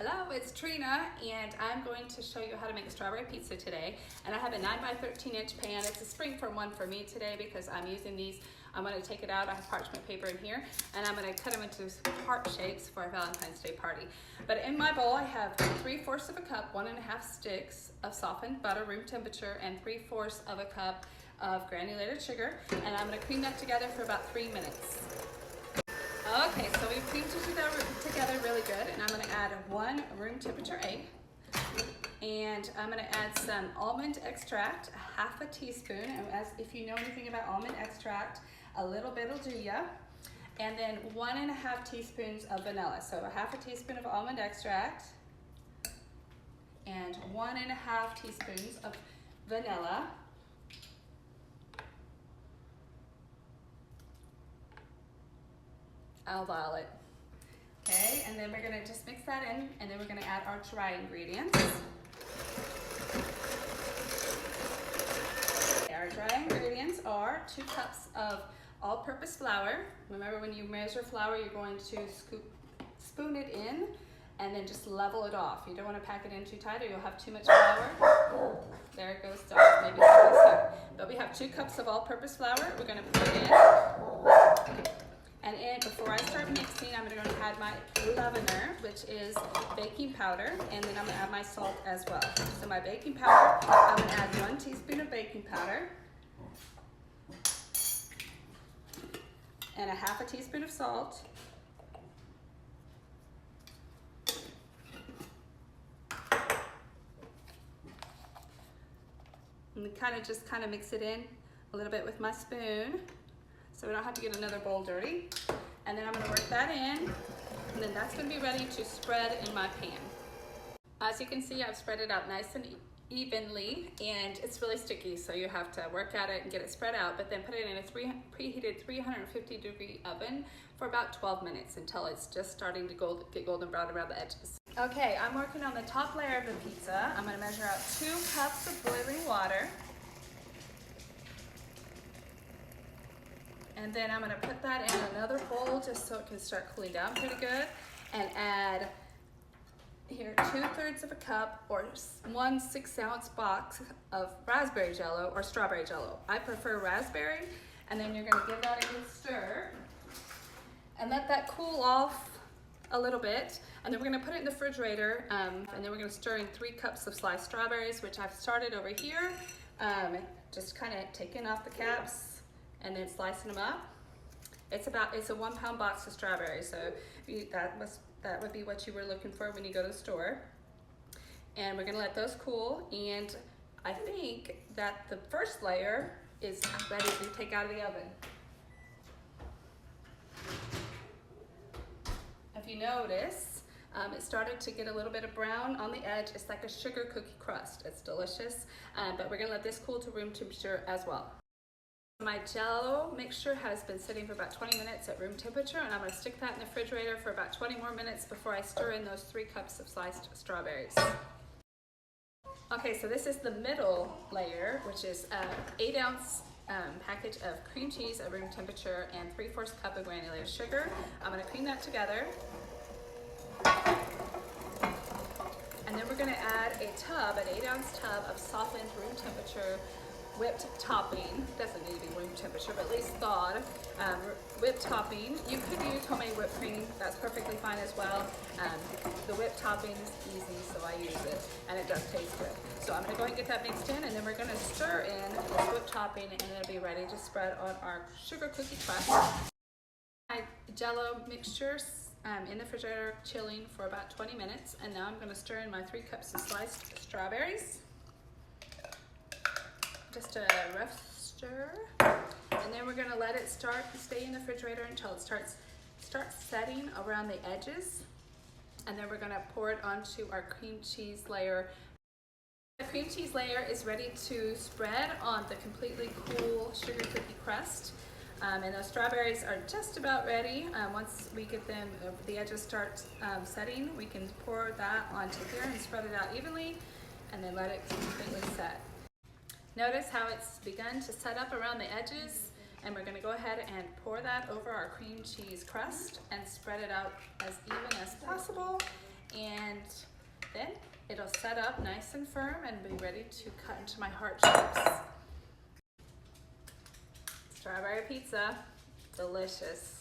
Hello, it's Trina, and I'm going to show you how to make a strawberry pizza today. And I have a 9 by 13 inch pan. It's a springform one for me today because I'm using these. I'm going to take it out. I have parchment paper in here, and I'm going to cut them into heart shapes for a Valentine's Day party. But in my bowl, I have 3/4 of a cup, 1.5 sticks of softened butter, room temperature, and 3/4 of a cup of granulated sugar. And I'm going to cream that together for about 3 minutes. Okay, so we've creamed it together really good, and I'm going to add 1 room temperature egg, and I'm going to add some almond extract, 1/2 teaspoon, and if you know anything about almond extract, a little bit will do ya, and then 1.5 teaspoons of vanilla, so 1/2 teaspoon of almond extract, and 1.5 teaspoons of vanilla. I'll dial it. Okay, and then we're gonna just mix that in, and then we're gonna add our dry ingredients. Our dry ingredients are 2 cups of all-purpose flour. Remember, when you measure flour, you're going to spoon it in and then just level it off. You don't want to pack it in too tight or you'll have too much flour. There it goes, maybe so. But we have 2 cups of all-purpose flour. We're gonna put it in. And before I start mixing, I'm going to add my leavener, which is baking powder, and then I'm going to add my salt as well. So my baking powder, I'm going to add 1 teaspoon of baking powder, and 1/2 teaspoon of salt, and kind of mix it in a little bit with my spoon, so we don't have to get another bowl dirty. And then I'm going to work that in, and then that's going to be ready to spread in my pan. As you can see, I've spread it out nice and evenly, and it's really sticky, so you have to work at it and get it spread out, but then put it in a preheated 350-degree oven for about 12 minutes until it's just starting to get golden brown around the edges. Okay, I'm working on the top layer of the pizza. I'm going to measure out 2 cups of boiling water. And then I'm going to put that in another bowl just so it can start cooling down pretty good, and add here 2/3 of a cup or 1 6-ounce box of raspberry jello or strawberry jello. I prefer raspberry, and then you're going to give that a good stir and let that cool off a little bit, and then we're going to put it in the refrigerator, and then we're going to stir in 3 cups of sliced strawberries, which I've started over here, just kind of taking off the caps and then slicing them up. It's a 1 pound box of strawberries, so that would be what you were looking for when you go to the store. And we're gonna let those cool, and I think that the first layer is ready to take out of the oven. If you notice, it started to get a little bit of brown on the edge. It's like a sugar cookie crust. It's delicious, but we're gonna let this cool to room temperature as well. My jello mixture has been sitting for about 20 minutes at room temperature, and I'm going to stick that in the refrigerator for about 20 more minutes before I stir in those 3 cups of sliced strawberries. Okay, so this is the middle layer, which is an 8-ounce package of cream cheese at room temperature and 3/4 cup of granulated sugar. I'm going to cream that together. And then we're going to add an 8-ounce tub of softened room temperature whipped topping. Doesn't need to be room temperature, but at least thawed whipped topping. You could use homemade whipped cream. That's perfectly fine as well. The whipped topping is easy, so I use it, and it does taste good. So I'm going to go and get that mixed in, and then we're going to stir in this whipped topping, and it'll be ready to spread on our sugar cookie crust. My jello mixtures in the refrigerator chilling for about 20 minutes, and now I'm going to stir in my 3 cups of sliced strawberries. Just a rough stir, and then we're going to let it stay in the refrigerator until it starts setting around the edges, and then we're going to pour it onto our cream cheese layer. The cream cheese layer is ready to spread on the completely cool sugar cookie crust, and those strawberries are just about ready. Once we get them, the edges start setting, we can pour that onto here and spread it out evenly, and then let it completely set. Notice how it's begun to set up around the edges, and we're going to go ahead and pour that over our cream cheese crust and spread it out as even as possible. And set up nice and firm and be ready to cut into my heart shapes. Strawberry pizza, delicious.